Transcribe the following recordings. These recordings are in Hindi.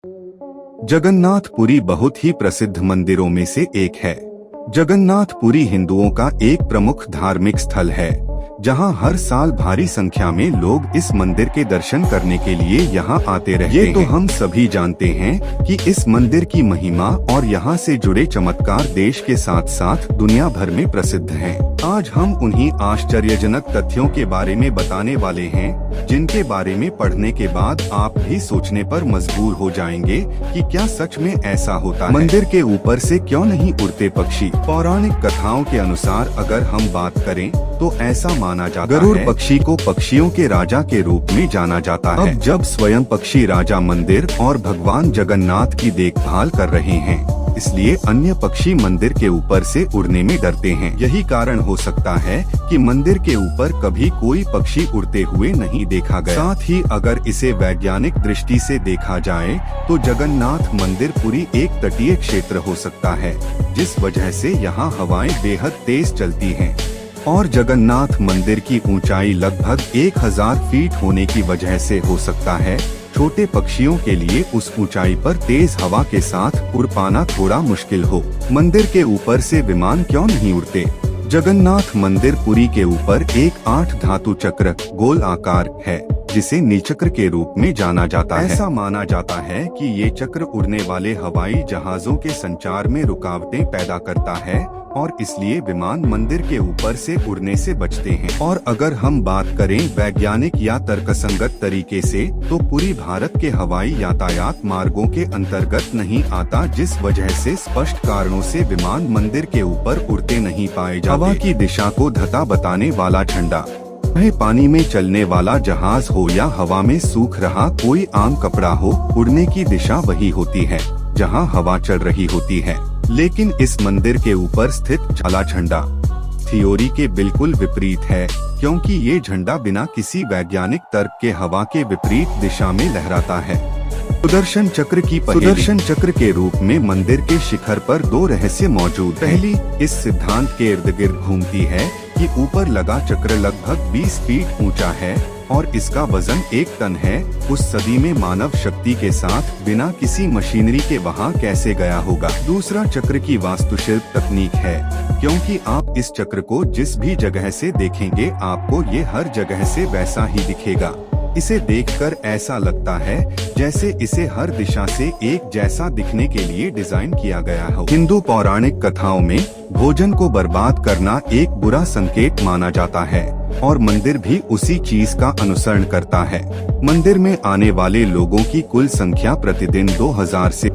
जगन्नाथपुरी बहुत ही प्रसिद्ध मंदिरों में से एक है। जगन्नाथपुरी हिंदुओं का एक प्रमुख धार्मिक स्थल है, जहां हर साल भारी संख्या में लोग इस मंदिर के दर्शन करने के लिए यहां आते रहते हैं। ये तो हम सभी जानते हैं कि इस मंदिर की महिमा और यहां से जुड़े चमत्कार देश के साथ साथ दुनिया भर में प्रसिद्ध हैं। आज हम उन्हीं आश्चर्यजनक तथ्यों के बारे में बताने वाले हैं, जिनके बारे में पढ़ने के बाद आप भी सोचने पर मजबूर हो जाएंगे कि क्या सच में ऐसा होता है। मंदिर के ऊपर से क्यों नहीं उड़ते पक्षी? पौराणिक कथाओं के अनुसार अगर हम बात करें तो ऐसा माना जाता है गरुड़ पक्षी को पक्षियों के राजा के रूप में जाना जाता है। अब जब स्वयं पक्षी राजा मंदिर और भगवान जगन्नाथ की देखभाल कर रहे हैं, इसलिए अन्य पक्षी मंदिर के ऊपर से उड़ने में डरते हैं। यही कारण हो सकता है कि मंदिर के ऊपर कभी कोई पक्षी उड़ते हुए नहीं देखा गया। साथ ही अगर इसे वैज्ञानिक दृष्टि से देखा जाए तो जगन्नाथ मंदिर पुरी एक तटीय क्षेत्र हो सकता है, जिस वजह से यहाँ हवाएं बेहद तेज चलती हैं। और जगन्नाथ मंदिर की ऊंचाई लगभग 1000 फीट होने की वजह से हो सकता है छोटे पक्षियों के लिए उस ऊंचाई पर तेज हवा के साथ उड़ पाना थोड़ा मुश्किल हो। मंदिर के ऊपर से विमान क्यों नहीं उड़ते? जगन्नाथ मंदिर पुरी के ऊपर एक 8 धातु चक्र गोल आकार है, जिसे नीचक्र के रूप में जाना जाता है। ऐसा माना जाता है कि ये चक्र उड़ने वाले हवाई जहाजों के संचार में रुकावटें पैदा करता है और इसलिए विमान मंदिर के ऊपर से उड़ने से बचते हैं। और अगर हम बात करें वैज्ञानिक या तर्कसंगत तरीके से, तो पूरी भारत के हवाई यातायात मार्गों के अंतर्गत नहीं आता, जिस वजह से स्पष्ट कारणों से विमान मंदिर के ऊपर उड़ते नहीं पाए जाते। हवा की दिशा को धता बताने वाला झंडा, चाहे पानी में चलने वाला जहाज हो या हवा में सूख रहा कोई आम कपड़ा हो, उड़ने की दिशा वही होती है जहां हवा चल रही होती है। लेकिन इस मंदिर के ऊपर स्थित काला झंडा थ्योरी के बिल्कुल विपरीत है, क्योंकि ये झंडा बिना किसी वैज्ञानिक तर्क के हवा के विपरीत दिशा में लहराता है। सुदर्शन चक्र की पहेली। सुदर्शन चक्र के रूप में मंदिर के शिखर पर 2 रहस्य मौजूद हैं। पहली इस सिद्धांत के इर्द गिर्द घूमती है कि ऊपर लगा चक्र लगभग 20 फीट ऊंचा है और इसका वजन 1 टन है। उस सदी में मानव शक्ति के साथ बिना किसी मशीनरी के वहां कैसे गया होगा? दूसरा चक्र की वास्तुशिल्प तकनीक है, क्योंकि आप इस चक्र को जिस भी जगह से देखेंगे आपको ये हर जगह से वैसा ही दिखेगा। इसे देखकर ऐसा लगता है जैसे इसे हर दिशा से एक जैसा दिखने के लिए डिजाइन किया गया हो। हिंदू पौराणिक कथाओं में भोजन को बर्बाद करना एक बुरा संकेत माना जाता है और मंदिर भी उसी चीज का अनुसरण करता है। मंदिर में आने वाले लोगों की कुल संख्या प्रतिदिन 2000 से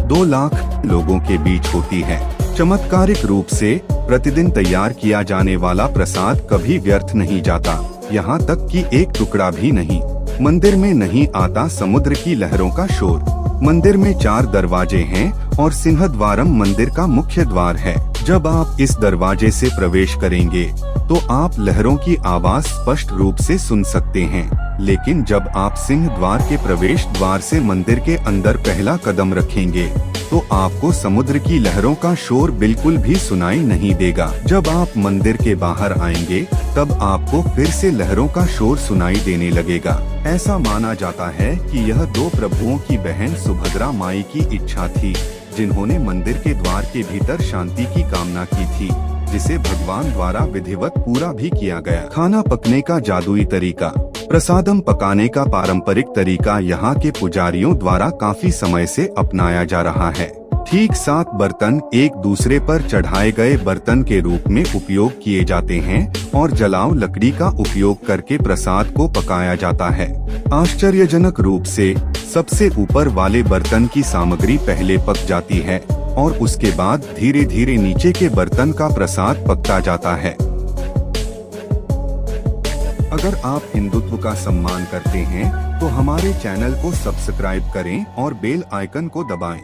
2 लाख लोगों के बीच होती है। चमत्कारिक रूप से प्रतिदिन तैयार किया जाने वाला प्रसाद कभी व्यर्थ नहीं जाता, यहाँ तक कि एक टुकड़ा भी नहीं। मंदिर में नहीं आता समुद्र की लहरों का शोर। मंदिर में 4 दरवाजे हैं और सिंहद्वारम मंदिर का मुख्य द्वार है। जब आप इस दरवाजे से प्रवेश करेंगे तो आप लहरों की आवाज स्पष्ट रूप से सुन सकते हैं, लेकिन जब आप सिंह द्वार के प्रवेश द्वार से मंदिर के अंदर पहला कदम रखेंगे तो आपको समुद्र की लहरों का शोर बिल्कुल भी सुनाई नहीं देगा। जब आप मंदिर के बाहर आएंगे तब आपको फिर से लहरों का शोर सुनाई देने लगेगा। ऐसा माना जाता है कि यह 2 प्रभुओं की बहन सुभद्रा माई की इच्छा थी, जिन्होंने मंदिर के द्वार के भीतर शांति की कामना की थी, जिसे भगवान द्वारा विधिवत पूरा भी किया गया। खाना पकने का जादुई तरीका। प्रसादम पकाने का पारंपरिक तरीका यहाँ के पुजारियों द्वारा काफी समय से अपनाया जा रहा है। ठीक 7 बर्तन एक दूसरे पर चढ़ाए गए बर्तन के रूप में उपयोग किए जाते हैं और जलाऊ लकड़ी का उपयोग करके प्रसाद को पकाया जाता है। आश्चर्यजनक रूप से सबसे ऊपर वाले बर्तन की सामग्री पहले पक जाती है और उसके बाद धीरे धीरे नीचे के बर्तन का प्रसाद पकता जाता है। अगर आप हिंदुत्व का सम्मान करते हैं तो हमारे चैनल को सब्सक्राइब करें और बेल आइकन को दबाएं।